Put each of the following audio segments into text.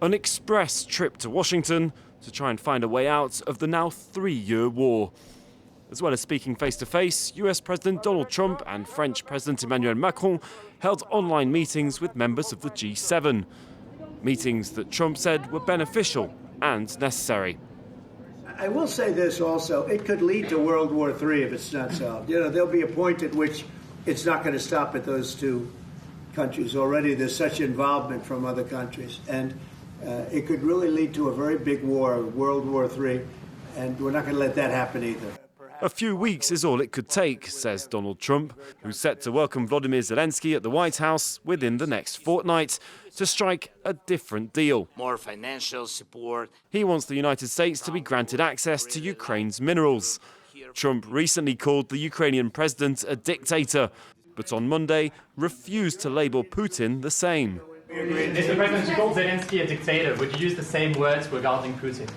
an express trip to Washington to try and find a way out of the now 3-year war. As well as speaking face-to-face, US President Donald Trump and French President Emmanuel Macron held online meetings with members of the G7. Meetings that Trump said were beneficial and necessary. I will say this also, it could lead to World War III if it's not solved. There'll be a point at which it's not going to stop at those two countries. Already there's such involvement from other countries. And it could really lead to a very big war, World War III, and we're not going to let that happen either. A few weeks is all it could take, says Donald Trump, who's set to welcome Volodymyr Zelensky at the White House within the next fortnight to strike a different deal. More financial support. He wants the United States to be granted access to Ukraine's minerals. Trump recently called the Ukrainian president a dictator, but on Monday refused to label Putin the same. Mr. President, you called Zelensky a dictator. Would you use the same words regarding Putin?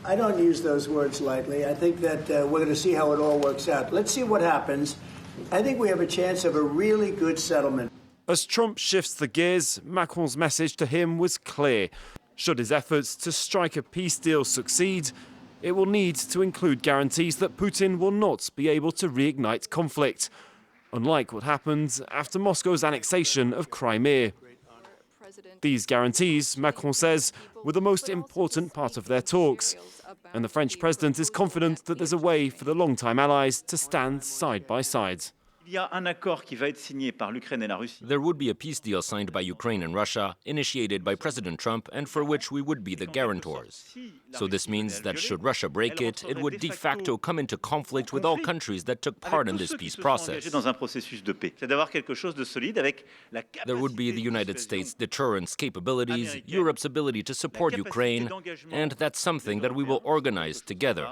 I don't use those words lightly. I think that we're going to see how it all works out. Let's see what happens. I think we have a chance of a really good settlement. As Trump shifts the gears, Macron's message to him was clear. Should his efforts to strike a peace deal succeed, it will need to include guarantees that Putin will not be able to reignite conflict, unlike what happened after Moscow's annexation of Crimea. These guarantees, Macron says, were the most important part of their talks. And the French president is confident that there's a way for the longtime allies to stand side by side. There would be a peace deal signed by Ukraine and Russia, initiated by President Trump, and for which we would be the guarantors. So this means that should Russia break it, it would de facto come into conflict with all countries that took part in this peace process. There would be the United States' deterrence capabilities, Europe's ability to support Ukraine, and that's something that we will organize together.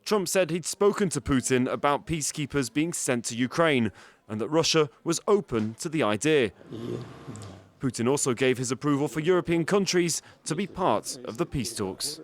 Trump said he'd spoken to Putin about peacekeepers being sent to Ukraine and that Russia was open to the idea. Putin also gave his approval for European countries to be part of the peace talks.